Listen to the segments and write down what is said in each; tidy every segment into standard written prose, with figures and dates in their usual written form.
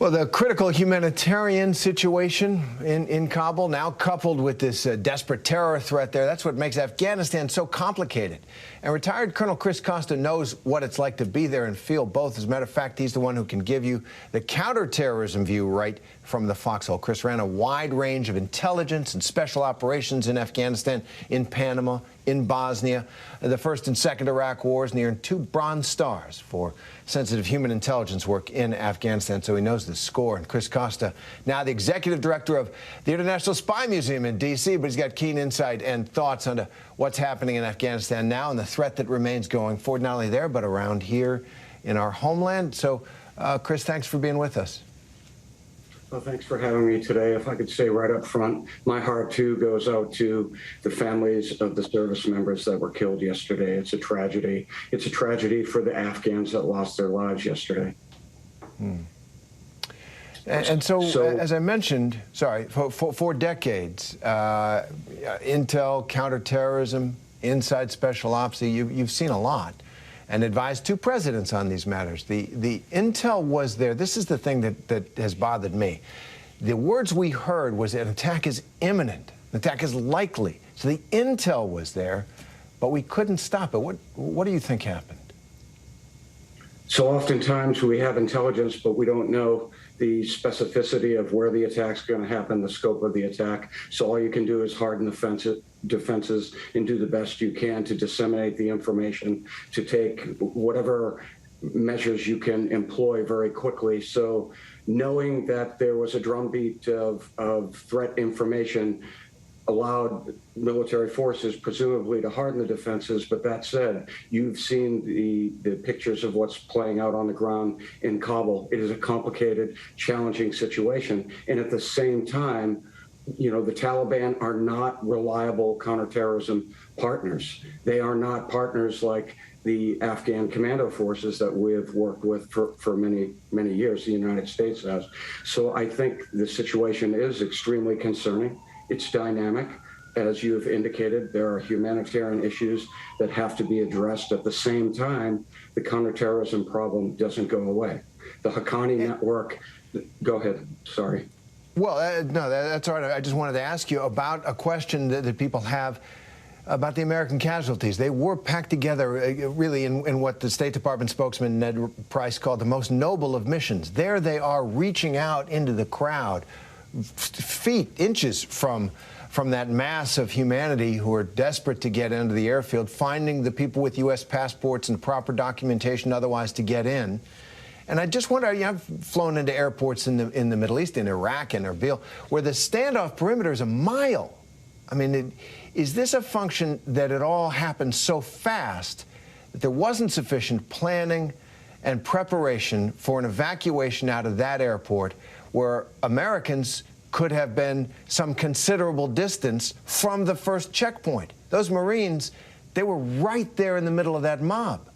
Well, the critical humanitarian situation in Kabul, now coupled with this desperate terror threat there, that's what makes Afghanistan so complicated. And retired Colonel Chris Costa knows what it's like to be there and feel both. As a matter of fact, he's the one who can give you the counterterrorism view right from the foxhole. Chris ran a wide range of intelligence and special operations in Afghanistan, in Panama, in Bosnia, the first and second Iraq wars, and he earned 2 Bronze Stars for sensitive human intelligence work in Afghanistan, so he knows the score. And Chris Costa, now the executive director of the International Spy Museum in D.C., but he's got keen insight and thoughts on what's happening in Afghanistan now and the threat that remains going forward, not only there, but around here in our homeland. So, Chris, thanks for being with us. Well, thanks for having me today. If I could say right up front, my heart, too, goes out to the families of the service members that were killed yesterday. It's a tragedy. It's a tragedy for the Afghans that lost their lives yesterday. And so, as I mentioned, for decades, intel, counterterrorism, inside special ops, you've seen a lot and advised 2 presidents on these matters. The intel was there. This is the thing that has bothered me. The words we heard was an attack is imminent, an attack is likely. So the intel was there, but we couldn't stop it. What do you think happened? So oftentimes we have intelligence, but we don't know the specificity of where the attack's going to happen, the scope of the attack. So all you can do is harden the defenses and do the best you can to disseminate the information, to take whatever measures you can employ very quickly. So knowing that there was a drumbeat of threat information allowed military forces presumably to harden the defenses. But that said, you've seen the pictures of what's playing out on the ground in Kabul. It is a complicated, challenging situation. And at the same time, you know, the Taliban are not reliable counterterrorism partners. They are not partners like the Afghan commando forces that we've worked with for many, many years, the United States has. So I think the situation is extremely concerning. It's dynamic. As you have indicated, there are humanitarian issues that have to be addressed. At the same time, the counterterrorism problem doesn't go away. The Haqqani network, go ahead, sorry. Well, no, that's all right. I just wanted to ask you about a question that people have about the American casualties. They were packed together really in what the State Department spokesman Ned Price called the most noble of missions. There they are reaching out into the crowd, feet, inches from that mass of humanity who are desperate to get into the airfield, finding the people with U.S. passports and proper documentation otherwise to get in. And I just wonder, I've flown into airports in the Middle East, in Iraq and Erbil, where the standoff perimeter is a mile. I mean, is this a function that it all happened so fast that there wasn't sufficient planning and preparation for an evacuation out of that airport where Americans could have been some considerable distance from the first checkpoint? Those Marines, they were right there in the middle of that mob.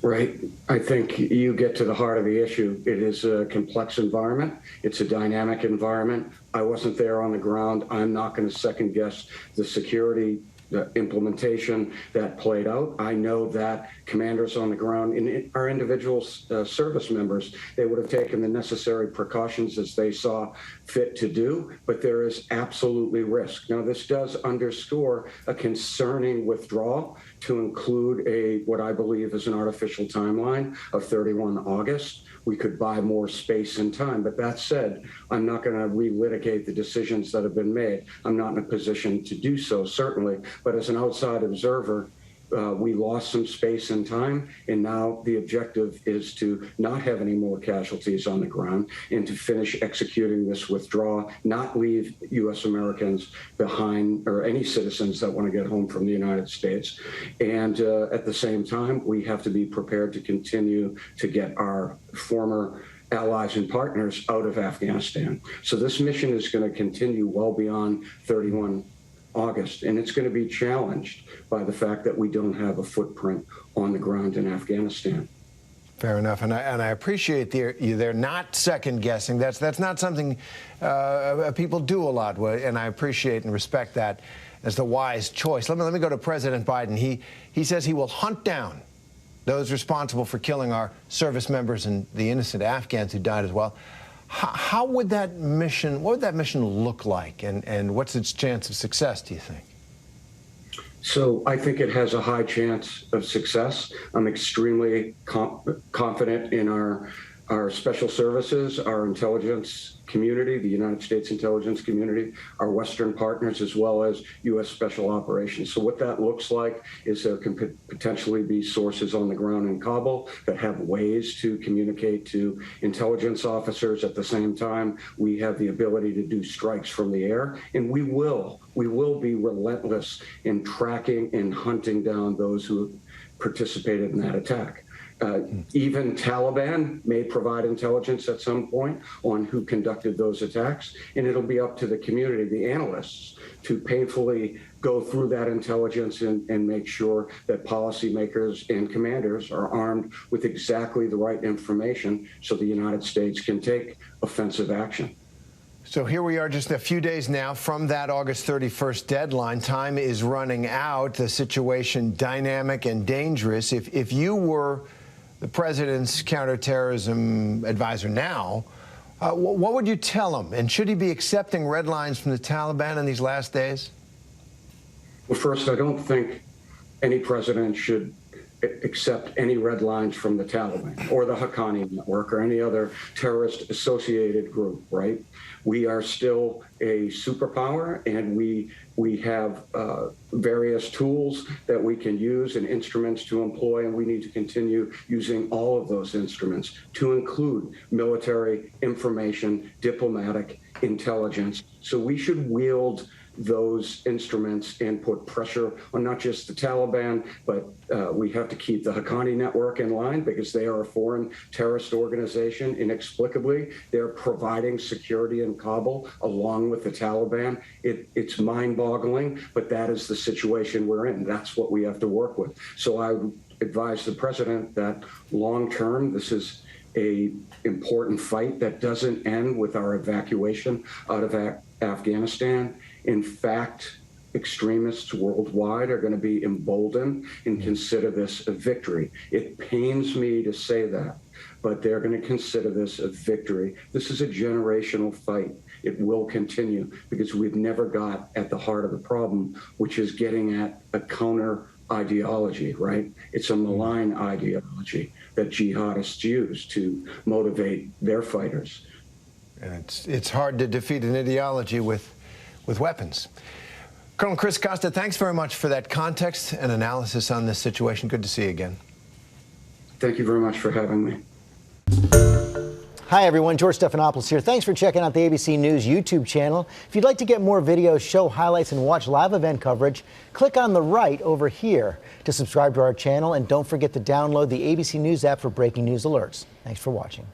Right. I think you get to the heart of the issue. It is a complex environment. It's a dynamic environment. I wasn't there on the ground. I'm not going to second guess the security, the implementation that played out. I know that commanders on the ground and our individual service members, they would have taken the necessary precautions as they saw fit to do, but there is absolutely risk. Now, this does underscore a concerning withdrawal to include what I believe is an artificial timeline of 31 August. We could buy more space and time. But that said, I'm not going to relitigate the decisions that have been made. I'm not in a position to do so, certainly. But as an outside observer, we lost some space and time, and now the objective is to not have any more casualties on the ground and to finish executing this withdrawal, not leave U.S. Americans behind or any citizens that want to get home from the United States. And at the same time, we have to be prepared to continue to get our former allies and partners out of Afghanistan. So this mission is going to continue well beyond 31 August, and it's going to be challenged by the fact that we don't have a footprint on the ground in Afghanistan. Fair enough, and I appreciate they're not second guessing. That's not something people do a lot, and I appreciate and respect that as the wise choice. Let me go to President Biden. He says he will hunt down those responsible for killing our service members and the innocent Afghans who died as well. How would that mission, what would that mission look like, and what's its chance of success, do you think? So I think it has a high chance of success. I'm extremely confident in our special services, our intelligence community, the United States intelligence community, our Western partners, as well as U.S. Special Operations. So what that looks like is there can potentially be sources on the ground in Kabul that have ways to communicate to intelligence officers. At the same time, we have the ability to do strikes from the air, and we will be relentless in tracking and hunting down those who participated in that attack. Even Taliban may provide intelligence at some point on who conducted those attacks, and it'll be up to the community, the analysts, to painfully go through that intelligence and make sure that policymakers and commanders are armed with exactly the right information so the United States can take offensive action. So here we are just a few days now from that August 31st deadline. Time is running out. The situation dynamic and dangerous. If you were the president's counterterrorism advisor now, what would you tell him? And should he be accepting red lines from the Taliban in these last days? Well, first, I don't think any president should accept any red lines from the Taliban or the Haqqani network or any other terrorist associated group, right? We are still a superpower, and we have various tools that we can use and instruments to employ, and we need to continue using all of those instruments to include military, information, diplomatic, intelligence. So we should wield those instruments and put pressure on not just the Taliban, but we have to keep the Haqqani network in line because they are a foreign terrorist organization. Inexplicably, they're providing security in Kabul along with the Taliban. It's mind-boggling, but that is the situation we're in. That's what we have to work with. So I would advise the president that long-term, this is an important fight that doesn't end with our evacuation out of Afghanistan. In fact, extremists worldwide are going to be emboldened and consider this a victory. It pains me to say that, but they're going to consider this a victory. This is a generational fight. It will continue because we've never got at the heart of the problem, which is getting at a counter ideology, right? It's a malign ideology that jihadists use to motivate their fighters. And it's hard to defeat an ideology with weapons. Colonel Chris Costa, thanks very much for that context and analysis on this situation. Good to see you again. Thank you very much for having me. Hi, everyone. George Stephanopoulos here. Thanks for checking out the ABC News YouTube channel. If you'd like to get more videos, show highlights, and watch live event coverage, click on the right over here to subscribe to our channel. And don't forget to download the ABC News app for breaking news alerts. Thanks for watching.